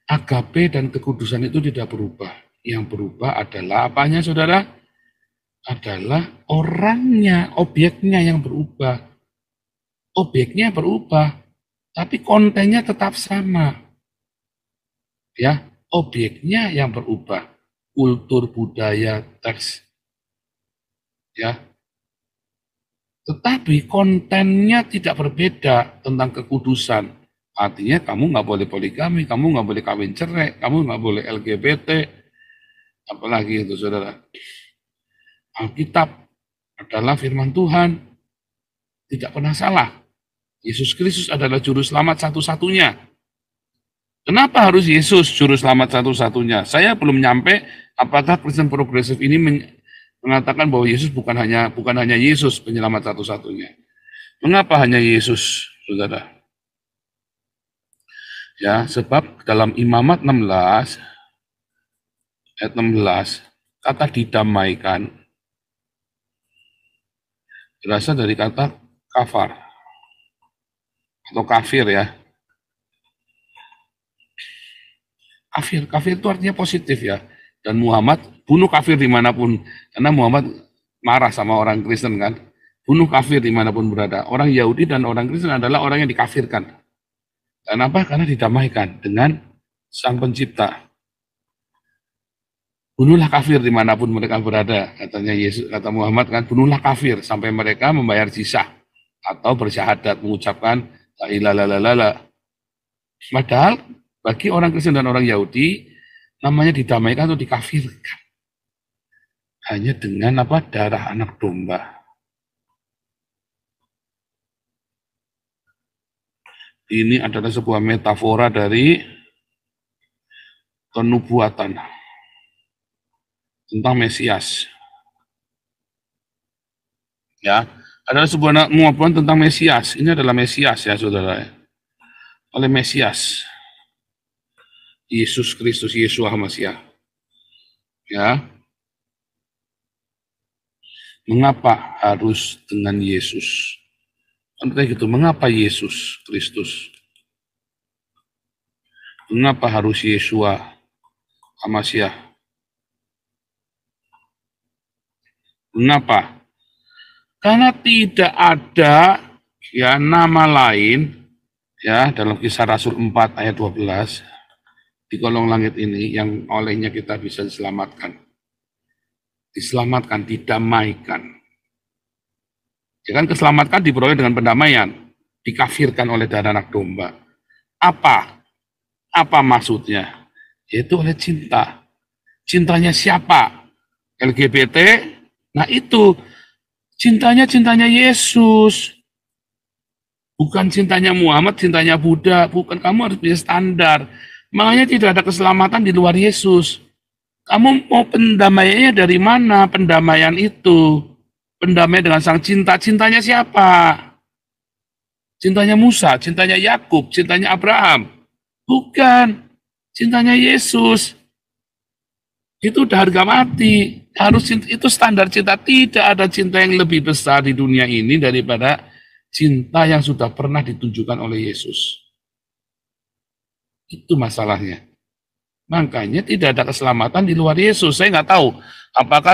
Agape dan kekudusan itu tidak berubah. Yang berubah adalah apanya, saudara? Adalah orangnya, objeknya yang berubah. Objeknya berubah, tapi kontennya tetap sama. Ya, objeknya yang berubah. Kultur, budaya, teks. Ya. Tetapi kontennya tidak berbeda tentang kekudusan. Artinya kamu nggak boleh poligami, kamu nggak boleh kawin cerai, kamu nggak boleh LGBT, apalagi itu, saudara. Alkitab adalah firman Tuhan, tidak pernah salah. Yesus Kristus adalah juru selamat satu-satunya. Kenapa harus Yesus juru selamat satu-satunya? Saya belum nyampe apakah Kristen progresif ini mengatakan bahwa Yesus bukan hanya Yesus penyelamat satu-satunya. Mengapa hanya Yesus, Saudara? Ya, sebab dalam Imamat 16 ayat 16 kata didamaikan berasal dari kata kafar atau kafir ya. Kafir itu artinya positif ya. Dan Muhammad bunuh kafir dimanapun, karena Muhammad marah sama orang Kristen kan. Bunuh kafir dimanapun berada. Orang Yahudi dan orang Kristen adalah orang yang dikafirkan. Kenapa? Karena didamaikan dengan Sang Pencipta. Bunuhlah kafir dimanapun mereka berada, katanya Yesus, kata Muhammad kan, bunuhlah kafir sampai mereka membayar jizah atau bersyahadat mengucapkan la ilaha illallah. Padahal bagi orang Kristen dan orang Yahudi namanya didamaikan atau dikafirkan hanya dengan darah anak domba. Ini adalah sebuah metafora dari kenubuatan tentang Mesias. Ya, adalah sebuah nubuatan tentang Mesias. Ini adalah Mesias ya, Saudara. Oleh Mesias. Yesus Kristus, Yeshua HaMashiach. Ya. Mengapa harus dengan Yesus? Kan kayak gitu, mengapa Yesus Kristus? Mengapa harus Yeshua HaMashiach? Mengapa? Karena tidak ada ya nama lain ya dalam Kisah Rasul 4 ayat 12 di kolong langit ini yang olehnya kita bisa diselamatkan. Diselamatkan, didamaikan. Ya kan keselamatkan diperoleh dengan pendamaian, dikafirkan oleh darah anak domba. Apa? Apa maksudnya? Yaitu oleh cinta. Cintanya siapa? LGBT? Nah itu cintanya Yesus. Bukan cintanya Muhammad, cintanya Buddha. Bukan, kamu harus punya standar. Makanya tidak ada keselamatan di luar Yesus. Kamu mau pendamaiannya dari mana? Pendamaian itu. Pendamaian dengan sang cinta. Cintanya siapa? Cintanya Musa, cintanya Yakub, cintanya Abraham. Bukan. Cintanya Yesus. Itu udah harga mati. Harus itu standar cinta. Tidak ada cinta yang lebih besar di dunia ini daripada cinta yang sudah pernah ditunjukkan oleh Yesus. Itu masalahnya. Makanya tidak ada keselamatan di luar Yesus. Saya nggak tahu apakah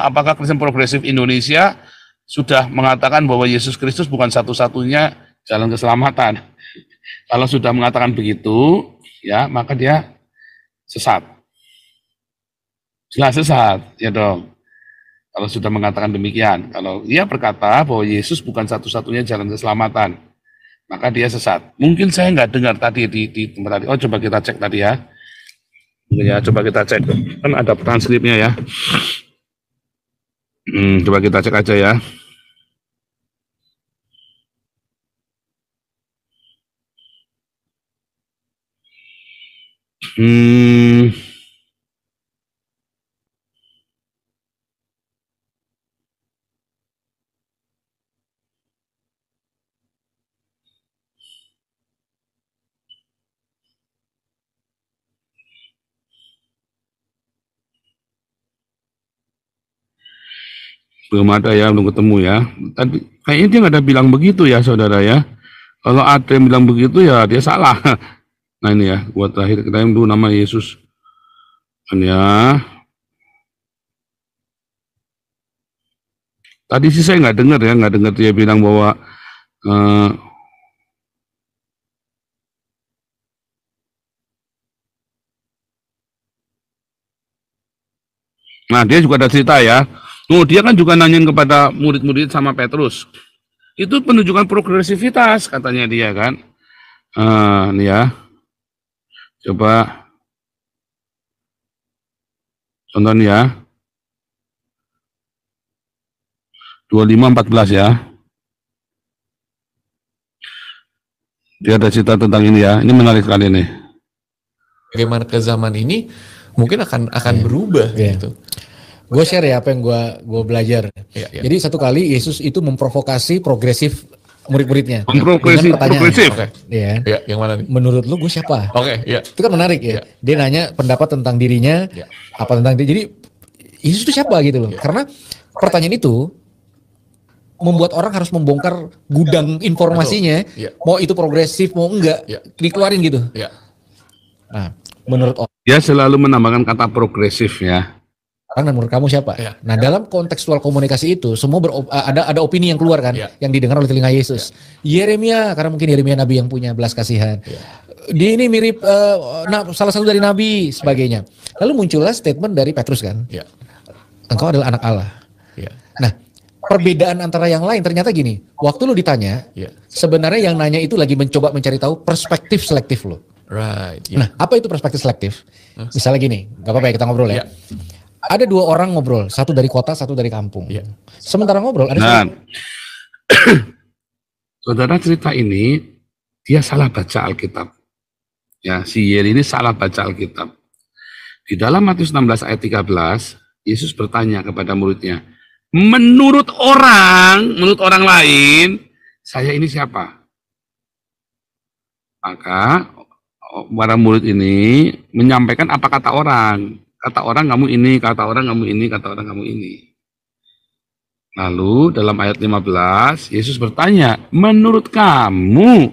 apakah Kristen Progresif Indonesia sudah mengatakan bahwa Yesus Kristus bukan satu-satunya jalan keselamatan. Kalau sudah mengatakan begitu, ya maka dia sesat. Jelas sesat, ya dong. Kalau sudah mengatakan demikian, kalau dia berkata bahwa Yesus bukan satu-satunya jalan keselamatan, maka dia sesat. Mungkin saya nggak dengar tadi di tempat tadi. Oh, coba kita cek tadi ya. Ya, coba kita cek. Kan ada transkripnya ya. Coba kita cek aja ya. Belum ada ya, belum ketemu ya. Tadi kayaknya dia nggak ada bilang begitu ya, saudara ya. Kalau ada yang bilang begitu ya dia salah. Nah ini ya, buat terakhir kita yang dulu nama Yesus. Kan ya. Tadi sih saya nggak dengar ya, nggak dengar dia bilang bahwa nah dia juga ada cerita ya. Oh dia kan juga nanyain kepada murid-murid sama Petrus. Itu penunjukan progresivitas katanya dia kan. Nih ya. Coba contohnya ya. 25:14 ya. Dia ada cerita tentang ini ya. Ini menarik sekali nih. Bagaimana ke zaman ini mungkin akan berubah gitu. Gue share ya apa yang gue belajar. Jadi satu kali Yesus itu memprovokasi progresif murid-muridnya. Progresif. Ya. Yang mana nih? Menurut lu gue siapa? Itu kan menarik ya. Dia nanya pendapat tentang dirinya, apa tentang dia. Jadi Yesus itu siapa gitu loh. Karena pertanyaan itu membuat orang harus membongkar gudang informasinya. Mau itu progresif mau enggak, dikeluarin gitu. Nah, menurut orang. Dia selalu menambahkan kata progresif ya. Dan menurut kamu siapa? Nah, dalam kontekstual komunikasi itu semua ada opini yang keluar kan, yang didengar oleh telinga Yesus. Yeremia, karena mungkin Yeremia nabi yang punya belas kasihan. Dia ini mirip salah satu dari nabi sebagainya. Lalu muncullah statement dari Petrus kan. Engkau adalah anak Allah. Nah, perbedaan antara yang lain ternyata gini. Waktu lu ditanya, sebenarnya yang nanya itu lagi mencoba mencari tahu perspektif selektif lo. Nah, apa itu perspektif selektif? Misalnya gini, gak apa-apa ya kita ngobrol ya. Ada dua orang ngobrol, satu dari kota, satu dari kampung. Sementara ngobrol ada saudara cerita ini, dia salah baca Alkitab. Ya, si Yer ini salah baca Alkitab. Di dalam Matius 16 ayat 13, Yesus bertanya kepada muridnya, menurut orang lain, saya ini siapa? Maka para murid ini menyampaikan apa kata orang. Kata orang kamu ini, kata orang kamu ini, kata orang kamu ini. Lalu dalam ayat 15, Yesus bertanya, menurut kamu,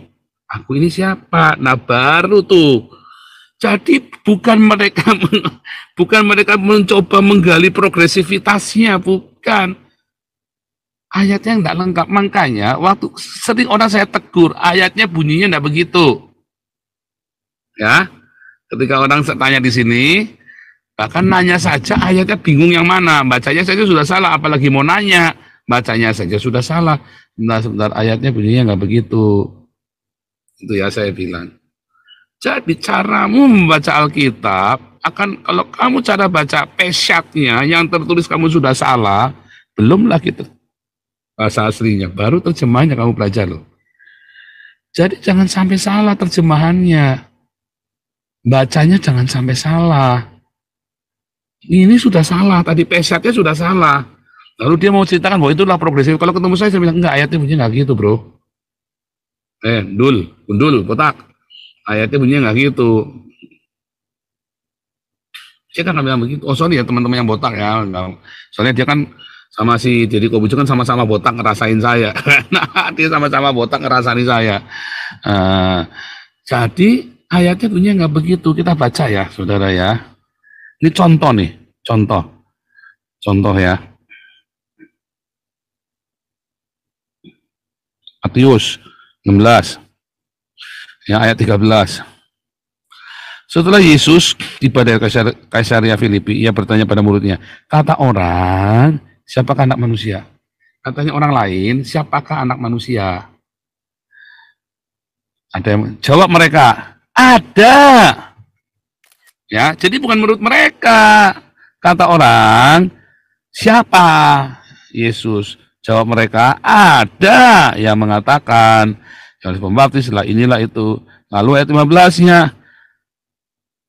aku ini siapa? Nah baru tuh. Jadi bukan mereka mencoba menggali progresivitasnya, bukan. Ayatnya enggak lengkap, makanya waktu sering orang saya tegur, ayatnya bunyinya enggak begitu. Ya, ketika orang tanya di sini, bahkan nanya saja ayatnya bingung yang mana, bacanya saja sudah salah, apalagi mau nanya, bacanya saja sudah salah. Sebentar ayatnya bunyinya nggak begitu. Itu ya saya bilang. Jadi caramu membaca Alkitab akan, kalau kamu cara baca pesyatnya yang tertulis kamu sudah salah, belum lagi bahasa aslinya, baru terjemahannya kamu belajar loh. Jadi jangan sampai salah terjemahannya. Bacanya jangan sampai salah. Ini sudah salah, tadi pesyatnya sudah salah. Lalu dia mau ceritakan bahwa itulah progresif. Kalau ketemu saya bilang, enggak, ayatnya bunyinya enggak gitu bro. Gundul, botak. Ayatnya bunyinya enggak gitu. Saya kan bilang begitu. Oh sorry ya teman-teman yang botak ya. Soalnya dia kan sama si Deddy Kobujo kan sama-sama botak ngerasain saya. Nah, dia sama-sama botak ngerasain saya. Jadi ayatnya bunyinya enggak begitu. Kita baca ya saudara ya. Ini contoh nih, contoh ya. Matius 16, ya ayat 13. Setelah Yesus tiba dari Kaisaria Filipi, ia bertanya pada muridnya, kata orang, siapakah anak manusia? Katanya orang lain, siapakah anak manusia? Ada yang jawab mereka, ada. Ya, jadi bukan menurut mereka. Kata orang, siapa? Yesus. Jawab mereka, ada yang mengatakan, Yohanes Pembaptis lah, inilah itu. Lalu ayat 15-nya,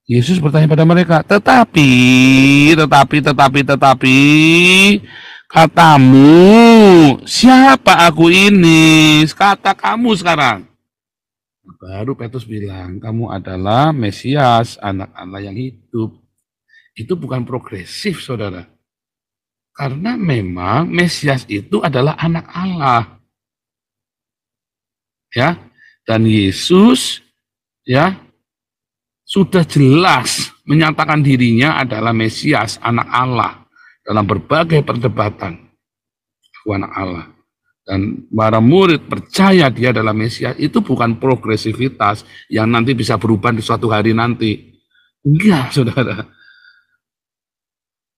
Yesus bertanya pada mereka, tetapi, katamu, siapa aku ini? Kata kamu sekarang. Baru Petrus bilang, kamu adalah Mesias, anak Allah yang hidup. Itu bukan progresif, saudara. Karena memang Mesias itu adalah anak Allah. Ya, dan Yesus ya sudah jelas menyatakan dirinya adalah Mesias, anak Allah dalam berbagai perdebatan. Aku anak Allah. Dan para murid percaya dia adalah Mesias, itu bukan progresivitas yang nanti bisa berubah di suatu hari nanti. Enggak, saudara.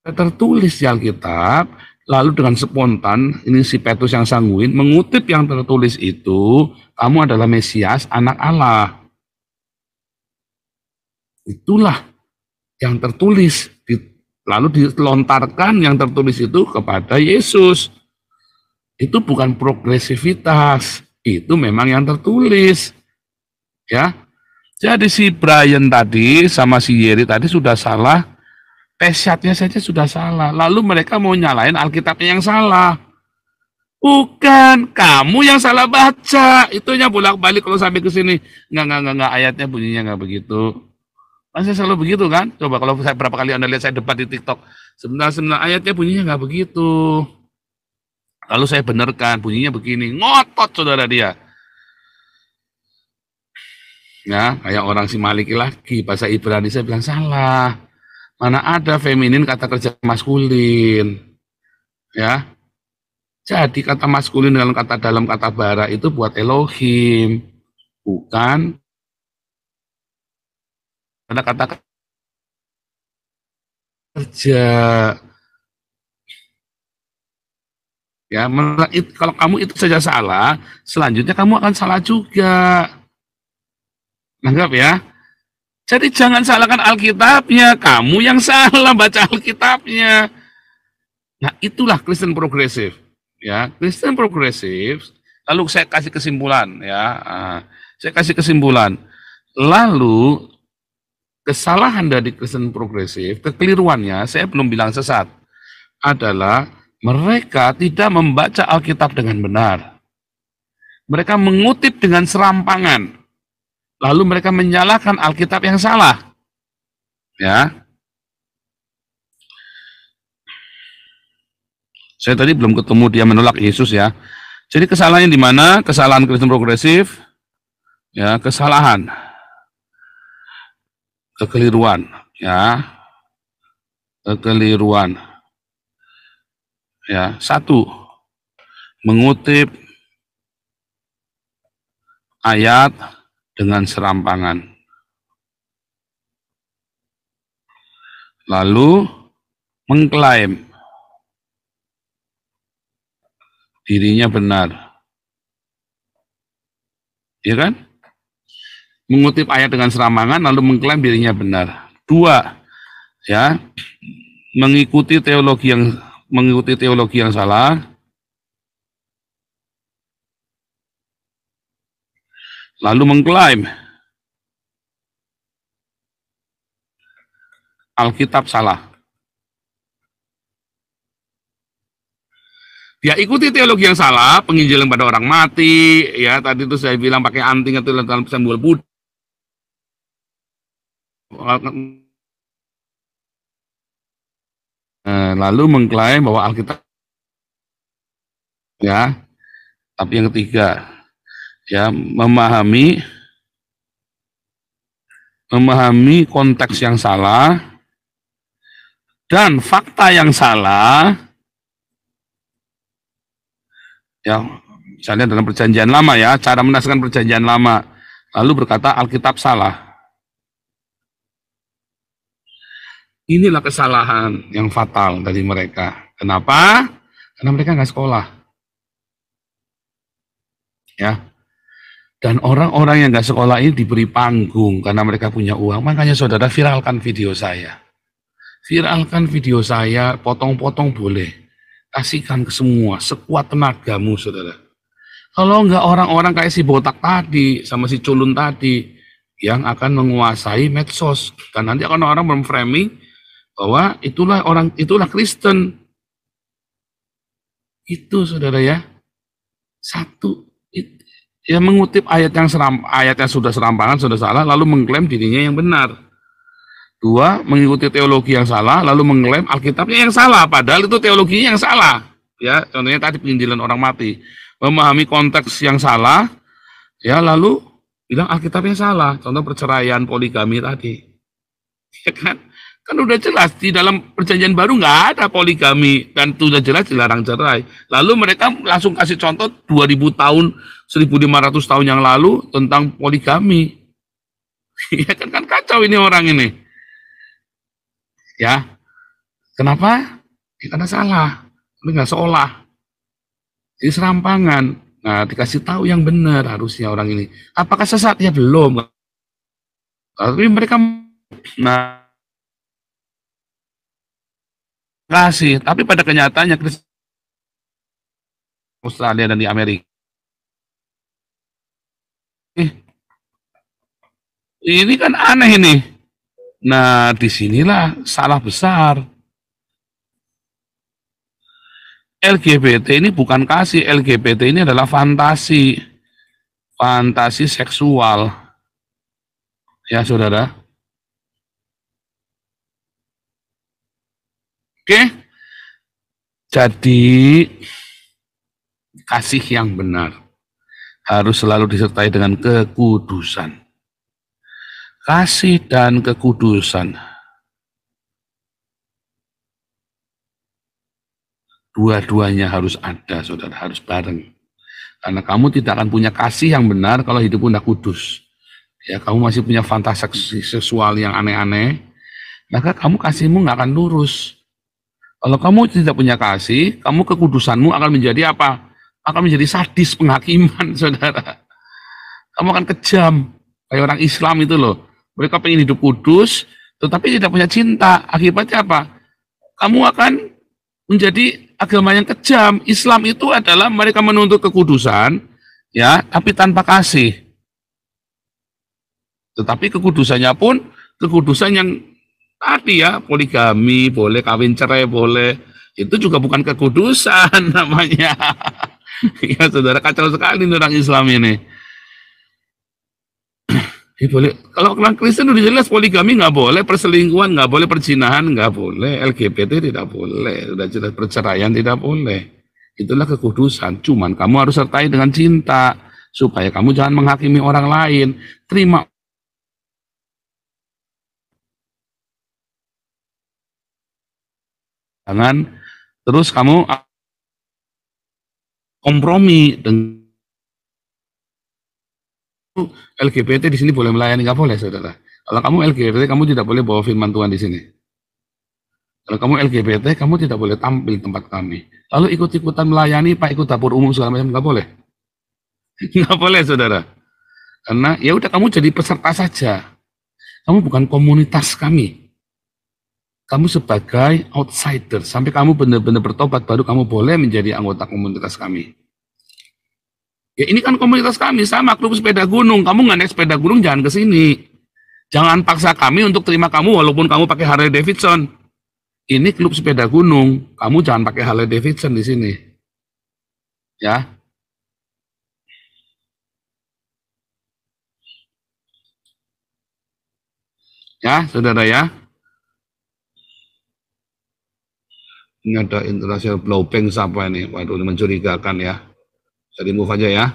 Tertulis di Alkitab, lalu dengan spontan, ini si Petrus yang sanguin, mengutip yang tertulis itu, kamu adalah Mesias, anak Allah. Itulah yang tertulis, lalu dilontarkan yang tertulis itu kepada Yesus. Itu bukan progresivitas, itu memang yang tertulis. Ya, jadi si Brian tadi sama si Yeri tadi sudah salah, pesyatnya saja sudah salah. Lalu mereka mau nyalain Alkitabnya yang salah. Bukan, kamu yang salah baca. Itunya bolak-balik kalau sampai ke sini. Enggak, ayatnya bunyinya enggak begitu. Kan saya selalu begitu kan? Coba kalau saya berapa kali Anda lihat saya debat di TikTok. Sebenarnya ayatnya bunyinya enggak begitu. Lalu saya benarkan, bunyinya begini. Ngotot saudara dia. Ya, kayak orang si Maliki lagi, bahasa Ibrani saya bilang salah. Mana ada feminin kata kerja maskulin. Ya, jadi kata maskulin dalam kata bara itu buat Elohim, bukan ada kata kerja. Ya, kalau kamu itu saja salah, selanjutnya kamu akan salah juga. Nanggap ya. Jadi jangan salahkan Alkitabnya, kamu yang salah baca Alkitabnya. Nah, itulah Kristen progresif. Ya, Kristen progresif. Lalu saya kasih kesimpulan ya. Saya kasih kesimpulan. Lalu kesalahan dari Kristen progresif, kekeliruannya, saya belum bilang sesat, adalah mereka tidak membaca Alkitab dengan benar. Mereka mengutip dengan serampangan. Lalu mereka menyalahkan Alkitab yang salah. Ya. Saya tadi belum ketemu dia menolak Yesus ya. Jadi kesalahannya di mana? Kesalahan Kristen progresif, ya, kesalahan, kekeliruan, ya, kekeliruan. Ya, satu, mengutip ayat dengan serampangan. Lalu mengklaim dirinya benar. Ya kan? Mengutip ayat dengan serampangan lalu mengklaim dirinya benar. Dua, ya, mengikuti teologi yang salah. Lalu mengklaim Alkitab salah. Ya ikuti teologi yang salah, penginjilan pada orang mati, ya tadi itu saya bilang pakai anting atau dalam simbol Buddha. Lalu mengklaim bahwa Alkitab, ya, tapi yang ketiga, ya memahami konteks yang salah dan fakta yang salah. Ya, misalnya dalam perjanjian lama ya, cara menafsirkan perjanjian lama, lalu berkata Alkitab salah. Inilah kesalahan yang fatal dari mereka. Kenapa? Karena mereka nggak sekolah. Ya. Dan orang-orang yang nggak sekolah ini diberi panggung karena mereka punya uang. Makanya saudara viralkan video saya. Viralkan video saya, potong-potong boleh. Kasihkan ke semua, sekuat tenagamu saudara. Kalau enggak orang-orang kayak si botak tadi, sama si culun tadi, yang akan menguasai medsos. Dan nanti akan orang memframing bahwa itulah Kristen. Itu saudara ya. Satu, ya mengutip ayat yang sudah serampangan, sudah salah, lalu mengklaim dirinya yang benar. Dua, mengikuti teologi yang salah, lalu mengklaim Alkitabnya yang salah, padahal itu teologinya yang salah. Ya, contohnya tadi penginjilan orang mati. Memahami konteks yang salah, ya lalu bilang Alkitabnya salah. Contoh perceraian, poligami tadi. Ya kan? Kan udah jelas di dalam perjanjian baru nggak ada poligami dan sudah jelas dilarang cerai. Lalu mereka langsung kasih contoh 2000 tahun, 1500 tahun yang lalu tentang poligami. Ya kan kacau ini orang ini. Ya, kenapa? Ya, karena salah, ini nggak seolah. Jadi serampangan. Nah, dikasih tahu yang benar harusnya orang ini. Apakah sesat? Ya belum. Tapi mereka, nah, kasih. Tapi pada kenyataannya Australia dan di Amerika, Ini kan aneh ini. Nah, disinilah salah besar. LGBT ini bukan kasih, LGBT ini adalah fantasi. Fantasi seksual. Ya, saudara. Oke. Jadi, kasih yang benar harus selalu disertai dengan kekudusan. Kasih dan kekudusan. Dua-duanya harus ada, saudara, harus bareng. Karena kamu tidak akan punya kasih yang benar kalau hidupmu tidak kudus. Ya, kamu masih punya fantasi seksual yang aneh-aneh, maka kamu kasihmu nggak akan lurus. Kalau kamu tidak punya kasih, kamu kekudusanmu akan menjadi apa? Akan menjadi sadis penghakiman, saudara. Kamu akan kejam, kayak orang Islam itu loh. Mereka pengen hidup kudus, tetapi tidak punya cinta. Akibatnya apa? Kamu akan menjadi agama yang kejam. Islam itu adalah mereka menuntut kekudusan, ya, tapi tanpa kasih. Tetapi kekudusannya pun kekudusan yang tadi ya, poligami boleh, kawin cerai boleh, itu juga bukan kekudusan namanya. Ya saudara, kacau sekali orang Islam ini. Boleh. Kalau orang Kristen udah jelas poligami nggak boleh, perselingkuhan nggak boleh, perzinahan nggak boleh, LGBT tidak boleh, udah jelas perceraian tidak boleh. Itulah kekudusan. Cuman kamu harus sertai dengan cinta supaya kamu jangan menghakimi orang lain. Terima. Jangan terus kamu kompromi dengan LGBT di sini boleh melayani, nggak boleh, saudara. Kalau kamu LGBT, kamu tidak boleh bawa firman Tuhan di sini. Kalau kamu LGBT, kamu tidak boleh tampil di tempat kami. Lalu ikut-ikutan melayani, Pak, ikut dapur umum segala macam, nggak boleh. Nggak boleh, saudara. Karena ya udah kamu jadi peserta saja. Kamu bukan komunitas kami. Kamu sebagai outsider. Sampai kamu benar-benar bertobat, baru kamu boleh menjadi anggota komunitas kami. Ya ini kan komunitas kami, sama klub sepeda gunung. Kamu nggak naik sepeda gunung, jangan ke sini. Jangan paksa kami untuk terima kamu walaupun kamu pakai Harley Davidson. Ini klub sepeda gunung, kamu jangan pakai Harley Davidson di sini. Ya. Ya, saudara ya. Ini ada international blowbank siapa ini? Waduh, ini mencurigakan ya. Jadi move aja ya.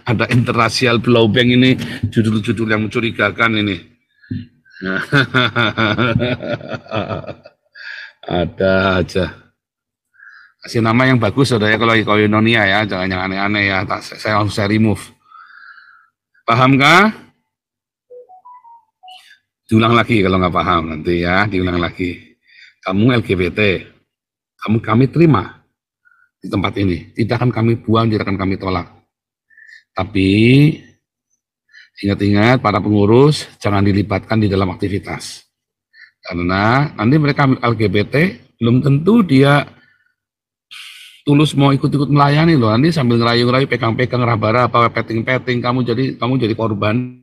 Ada international blowbank ini, judul-judul yang mencurigakan ini. Ada aja. Kasih nama yang bagus, saudara, kalau koinonia ya, jangan yang aneh-aneh ya. Saya langsung saya remove. Pahamkah? Diulang lagi kalau nggak paham nanti ya, diulang lagi. Kamu LGBT, kami terima di tempat ini. Tidak akan kami buang, tidak akan kami tolak. Tapi ingat-ingat para pengurus jangan dilibatkan di dalam aktivitas. Karena nanti mereka LGBT belum tentu dia tulus mau ikut-ikut melayani loh. Nanti sambil ngerayu-ngerayu, pegang-pegang, raba-raba, petting-petting, kamu jadi korban.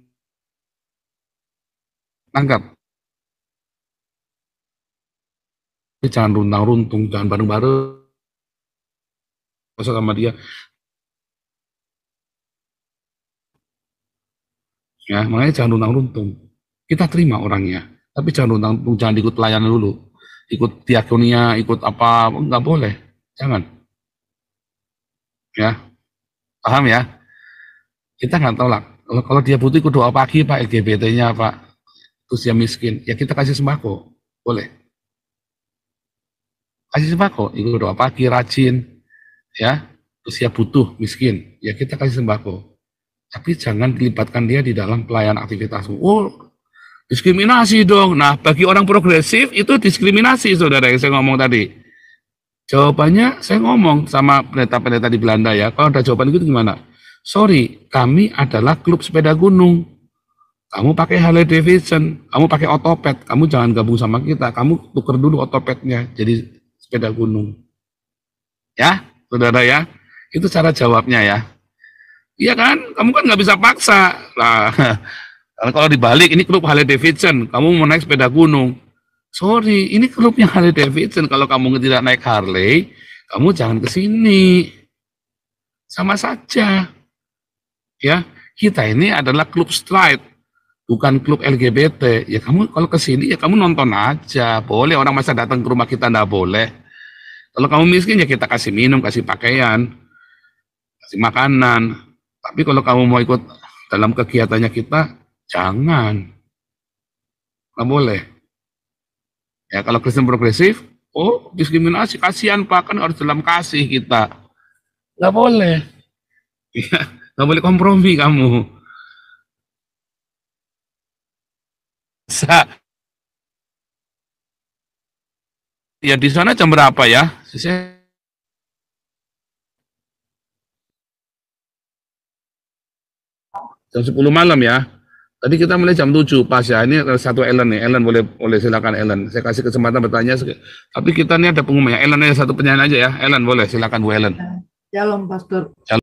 Tangkap. Jangan runtang-runtung, jangan bareng-bareng sama dia. Ya, makanya jangan runtang-runtung. Kita terima orangnya, tapi jangan runtang-runtung, jangan ikut pelayanan dulu. Ikut diakonia, ikut apa, nggak boleh. Jangan. Ya, paham ya? Kita nggak tolak. Kalau dia butuh ikut doa pagi, Pak, LGBT-nya, Pak, terus dia miskin, ya kita kasih sembako. Boleh. Kasih sembako, ikut doa pagi, rajin, ya, terus dia butuh, miskin, ya kita kasih sembako. Tapi jangan dilibatkan dia di dalam pelayanan aktivitasmu. Oh, diskriminasi dong. Nah, bagi orang progresif itu diskriminasi, saudara, yang saya ngomong tadi. Jawabannya, saya ngomong sama pendeta-pendeta di Belanda ya, kalau ada jawaban itu gimana? Sorry, kami adalah klub sepeda gunung. Kamu pakai Harley Davidson, kamu pakai otopet, kamu jangan gabung sama kita, kamu tuker dulu otopetnya, jadi sepeda gunung. Ya, saudara ya, itu cara jawabnya ya. Iya kan, kamu kan nggak bisa paksa. Lah, Karena kalau dibalik, ini klub Harley Davidson, kamu mau naik sepeda gunung. Sorry, ini klubnya Harley Davidson. Kalau kamu tidak naik Harley, kamu jangan ke sini. Sama saja. Ya, kita ini adalah klub stride, bukan klub LGBT. Ya kamu kalau ke sini ya kamu nonton aja. Boleh orang masa datang ke rumah kita, enggak boleh. Kalau kamu miskin ya kita kasih minum, kasih pakaian, kasih makanan. Tapi kalau kamu mau ikut dalam kegiatannya kita, jangan. Nggak boleh. Ya kalau Kristen progresif, oh diskriminasi, kasihan Pak, kan harus dalam kasih kita. Nggak boleh. Ya, nggak boleh kompromi kamu. Ya di sana jam berapa ya? Jam 10 malam ya. Tadi kita mulai jam 7 pas ya. Ini satu Ellen nih. Ellen boleh silakan Ellen. Saya kasih kesempatan bertanya. Tapi kita ini ada pengumuman ya. Ellen aja satu penyanyi aja ya. Ellen boleh silakan Bu Ellen. Shalom Pastor. Shalom.